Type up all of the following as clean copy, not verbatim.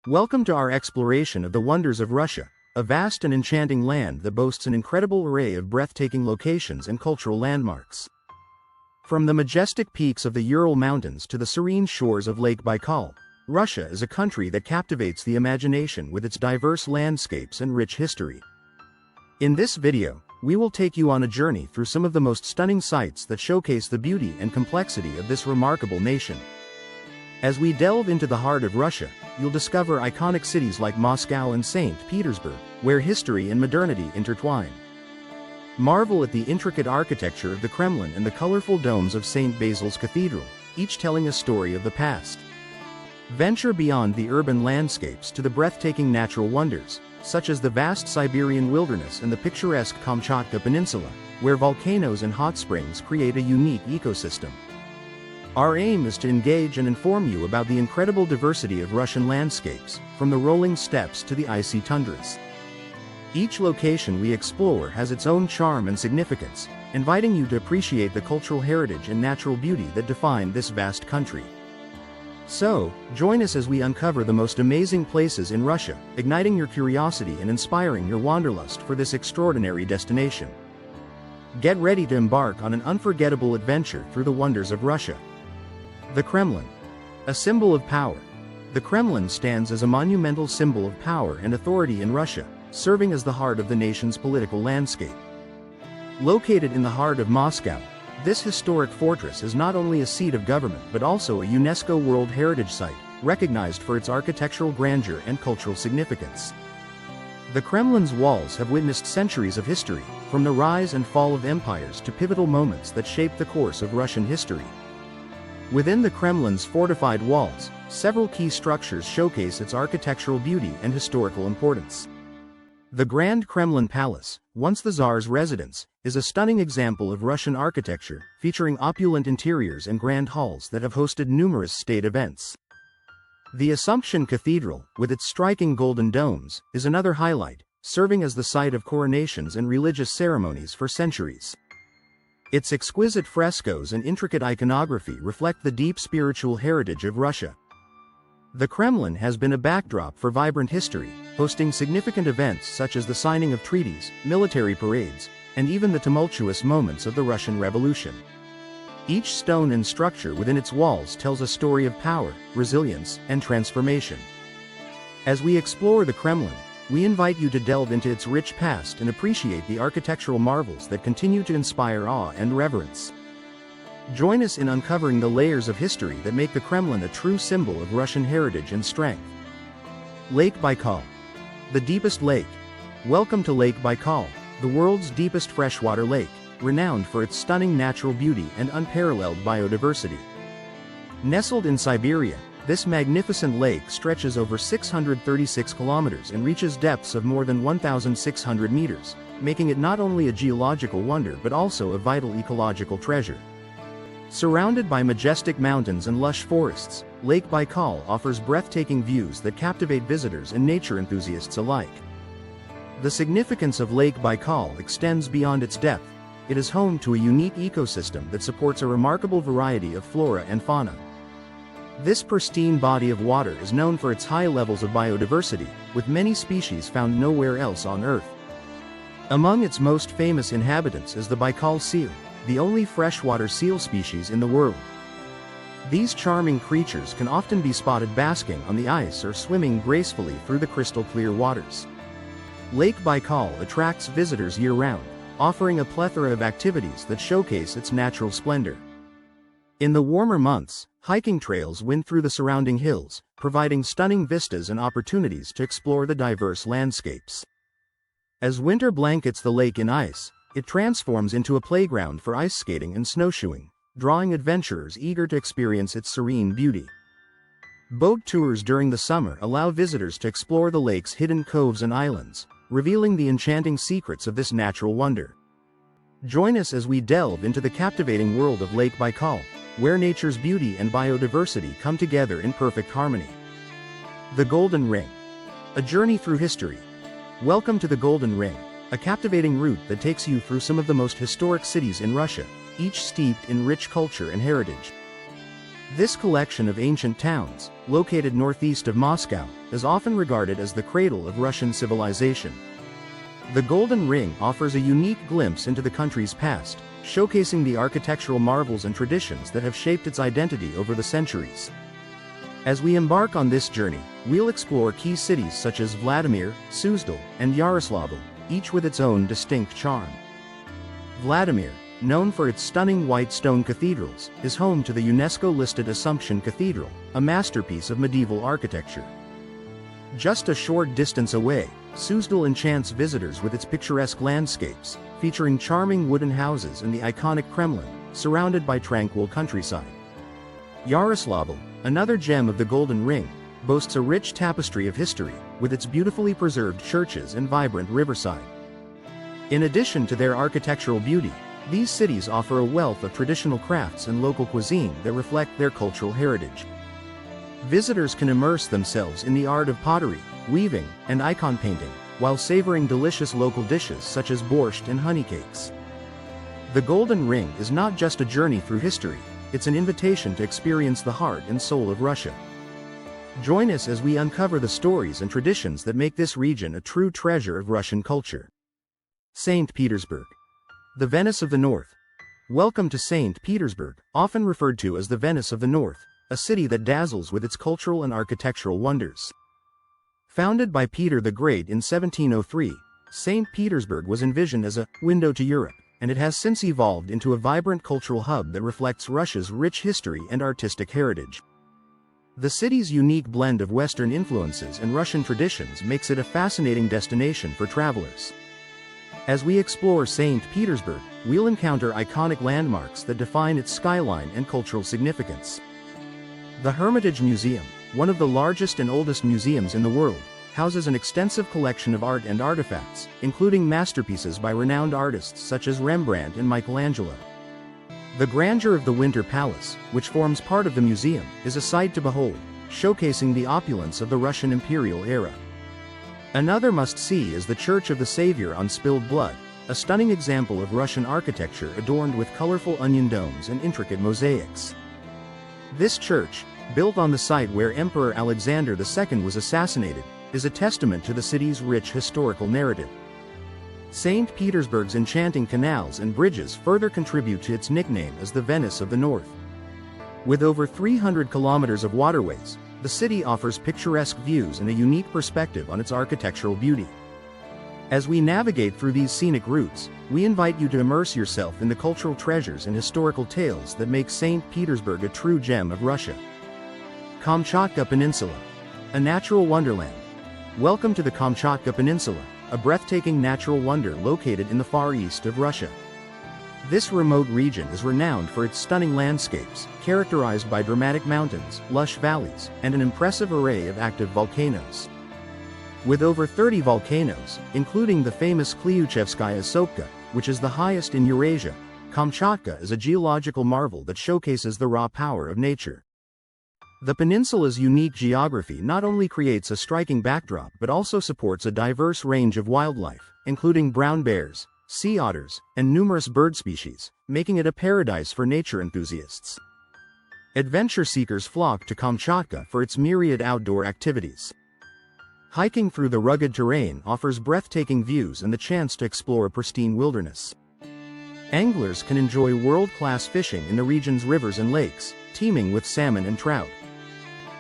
Welcome to our exploration of the wonders of Russia, a vast and enchanting land that boasts an incredible array of breathtaking locations and cultural landmarks. From the majestic peaks of the Ural Mountains to the serene shores of Lake Baikal, Russia is a country that captivates the imagination with its diverse landscapes and rich history. In this video, we will take you on a journey through some of the most stunning sights that showcase the beauty and complexity of this remarkable nation. As we delve into the heart of Russia, you'll discover iconic cities like Moscow and St. Petersburg, where history and modernity intertwine. Marvel at the intricate architecture of the Kremlin and the colorful domes of St. Basil's Cathedral, each telling a story of the past. Venture beyond the urban landscapes to the breathtaking natural wonders, such as the vast Siberian wilderness and the picturesque Kamchatka Peninsula, where volcanoes and hot springs create a unique ecosystem. Our aim is to engage and inform you about the incredible diversity of Russian landscapes, from the rolling steppes to the icy tundras. Each location we explore has its own charm and significance, inviting you to appreciate the cultural heritage and natural beauty that define this vast country. So, join us as we uncover the most amazing places in Russia, igniting your curiosity and inspiring your wanderlust for this extraordinary destination. Get ready to embark on an unforgettable adventure through the wonders of Russia. The Kremlin. A symbol of power. The Kremlin stands as a monumental symbol of power and authority in Russia, serving as the heart of the nation's political landscape. Located in the heart of Moscow, this historic fortress is not only a seat of government but also a UNESCO World Heritage Site, recognized for its architectural grandeur and cultural significance. The Kremlin's walls have witnessed centuries of history, from the rise and fall of empires to pivotal moments that shaped the course of Russian history. Within the Kremlin's fortified walls, several key structures showcase its architectural beauty and historical importance. The Grand Kremlin Palace, once the Tsar's residence, is a stunning example of Russian architecture, featuring opulent interiors and grand halls that have hosted numerous state events. The Assumption Cathedral, with its striking golden domes, is another highlight, serving as the site of coronations and religious ceremonies for centuries. Its exquisite frescoes and intricate iconography reflect the deep spiritual heritage of Russia. The Kremlin has been a backdrop for vibrant history, hosting significant events such as the signing of treaties, military parades, and even the tumultuous moments of the Russian Revolution. Each stone and structure within its walls tells a story of power, resilience, and transformation. As we explore the Kremlin, we invite you to delve into its rich past and appreciate the architectural marvels that continue to inspire awe and reverence. Join us in uncovering the layers of history that make the Kremlin a true symbol of Russian heritage and strength. Lake Baikal. The deepest lake. Welcome to Lake Baikal, the world's deepest freshwater lake, renowned for its stunning natural beauty and unparalleled biodiversity. Nestled in Siberia, this magnificent lake stretches over 636 kilometers and reaches depths of more than 1,600 meters, making it not only a geological wonder but also a vital ecological treasure. Surrounded by majestic mountains and lush forests, Lake Baikal offers breathtaking views that captivate visitors and nature enthusiasts alike. The significance of Lake Baikal extends beyond its depth. It is home to a unique ecosystem that supports a remarkable variety of flora and fauna. This pristine body of water is known for its high levels of biodiversity, with many species found nowhere else on Earth. Among its most famous inhabitants is the Baikal seal, the only freshwater seal species in the world. These charming creatures can often be spotted basking on the ice or swimming gracefully through the crystal-clear waters. Lake Baikal attracts visitors year-round, offering a plethora of activities that showcase its natural splendor. In the warmer months, hiking trails wind through the surrounding hills, providing stunning vistas and opportunities to explore the diverse landscapes. As winter blankets the lake in ice, it transforms into a playground for ice skating and snowshoeing, drawing adventurers eager to experience its serene beauty. Boat tours during the summer allow visitors to explore the lake's hidden coves and islands, revealing the enchanting secrets of this natural wonder. Join us as we delve into the captivating world of Lake Baikal, where nature's beauty and biodiversity come together in perfect harmony. The Golden Ring. A journey through history. Welcome to the Golden Ring, a captivating route that takes you through some of the most historic cities in Russia, each steeped in rich culture and heritage. This collection of ancient towns, located northeast of Moscow, is often regarded as the cradle of Russian civilization. The Golden Ring offers a unique glimpse into the country's past, showcasing the architectural marvels and traditions that have shaped its identity over the centuries. As we embark on this journey, we'll explore key cities such as Vladimir, Suzdal, and Yaroslavl, each with its own distinct charm. Vladimir, known for its stunning white stone cathedrals, is home to the UNESCO-listed Assumption Cathedral, a masterpiece of medieval architecture. Just a short distance away, Suzdal enchants visitors with its picturesque landscapes, featuring charming wooden houses and the iconic Kremlin, surrounded by tranquil countryside. Yaroslavl, another gem of the Golden Ring, boasts a rich tapestry of history, with its beautifully preserved churches and vibrant riverside. In addition to their architectural beauty, these cities offer a wealth of traditional crafts and local cuisine that reflect their cultural heritage. Visitors can immerse themselves in the art of pottery, weaving, and icon painting, while savoring delicious local dishes such as borscht and honey cakes. The Golden Ring is not just a journey through history, it's an invitation to experience the heart and soul of Russia. Join us as we uncover the stories and traditions that make this region a true treasure of Russian culture. St. Petersburg, the Venice of the North. Welcome to St. Petersburg, often referred to as the Venice of the North, a city that dazzles with its cultural and architectural wonders. Founded by Peter the Great in 1703, St. Petersburg was envisioned as a window to Europe, and it has since evolved into a vibrant cultural hub that reflects Russia's rich history and artistic heritage. The city's unique blend of Western influences and Russian traditions makes it a fascinating destination for travelers. As we explore St. Petersburg, we'll encounter iconic landmarks that define its skyline and cultural significance. The Hermitage Museum, one of the largest and oldest museums in the world, houses an extensive collection of art and artifacts, including masterpieces by renowned artists such as Rembrandt and Michelangelo. The grandeur of the Winter Palace, which forms part of the museum, is a sight to behold, showcasing the opulence of the Russian imperial era. Another must-see is the Church of the Savior on Spilled Blood, a stunning example of Russian architecture adorned with colorful onion domes and intricate mosaics. This church, built on the site where Emperor Alexander II was assassinated, is a testament to the city's rich historical narrative. St. Petersburg's enchanting canals and bridges further contribute to its nickname as the Venice of the North. With over 300 kilometers of waterways, the city offers picturesque views and a unique perspective on its architectural beauty. As we navigate through these scenic routes, we invite you to immerse yourself in the cultural treasures and historical tales that make St. Petersburg a true gem of Russia. Kamchatka Peninsula, a natural wonderland. Welcome to the Kamchatka Peninsula, a breathtaking natural wonder located in the far east of Russia. This remote region is renowned for its stunning landscapes, characterized by dramatic mountains, lush valleys, and an impressive array of active volcanoes. With over 30 volcanoes, including the famous Klyuchevskaya Sopka, which is the highest in Eurasia, Kamchatka is a geological marvel that showcases the raw power of nature. The peninsula's unique geography not only creates a striking backdrop but also supports a diverse range of wildlife, including brown bears, sea otters, and numerous bird species, making it a paradise for nature enthusiasts. Adventure seekers flock to Kamchatka for its myriad outdoor activities. Hiking through the rugged terrain offers breathtaking views and the chance to explore a pristine wilderness. Anglers can enjoy world-class fishing in the region's rivers and lakes, teeming with salmon and trout.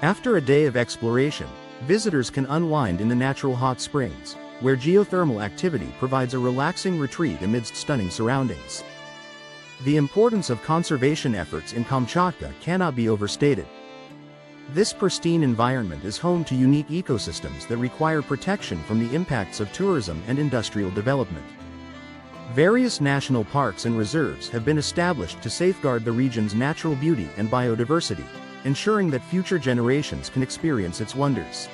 After a day of exploration, visitors can unwind in the natural hot springs, where geothermal activity provides a relaxing retreat amidst stunning surroundings. The importance of conservation efforts in Kamchatka cannot be overstated. This pristine environment is home to unique ecosystems that require protection from the impacts of tourism and industrial development. Various national parks and reserves have been established to safeguard the region's natural beauty and biodiversity, ensuring that future generations can experience its wonders.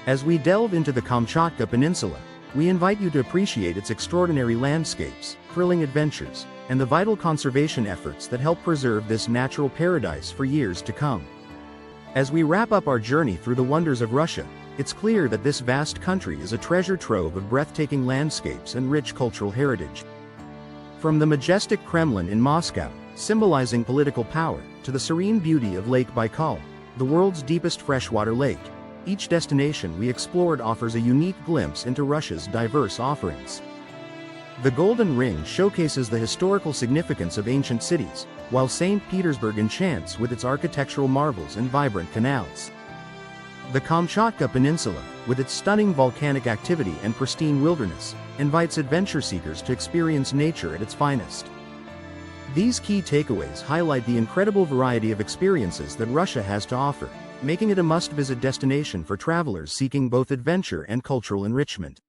As we delve into the Kamchatka Peninsula, we invite you to appreciate its extraordinary landscapes, thrilling adventures, and the vital conservation efforts that help preserve this natural paradise for years to come. As we wrap up our journey through the wonders of Russia, it's clear that this vast country is a treasure trove of breathtaking landscapes and rich cultural heritage. From the majestic Kremlin in Moscow, symbolizing political power, to the serene beauty of Lake Baikal, the world's deepest freshwater lake. Each destination we explored offers a unique glimpse into Russia's diverse offerings. The Golden Ring showcases the historical significance of ancient cities, while St. Petersburg enchants with its architectural marvels and vibrant canals. The Kamchatka Peninsula, with its stunning volcanic activity and pristine wilderness, invites adventure seekers to experience nature at its finest. These key takeaways highlight the incredible variety of experiences that Russia has to offer, making it a must-visit destination for travelers seeking both adventure and cultural enrichment.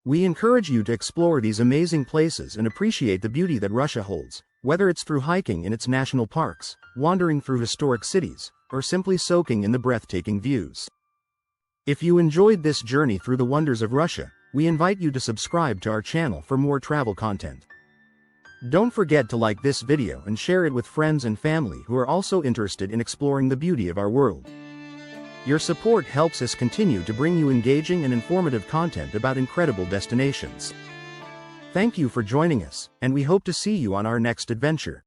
We encourage you to explore these amazing places and appreciate the beauty that Russia holds, whether it's through hiking in its national parks, wandering through historic cities, or simply soaking in the breathtaking views. If you enjoyed this journey through the wonders of Russia, we invite you to subscribe to our channel for more travel content. Don't forget to like this video and share it with friends and family who are also interested in exploring the beauty of our world. Your support helps us continue to bring you engaging and informative content about incredible destinations. Thank you for joining us, and we hope to see you on our next adventure.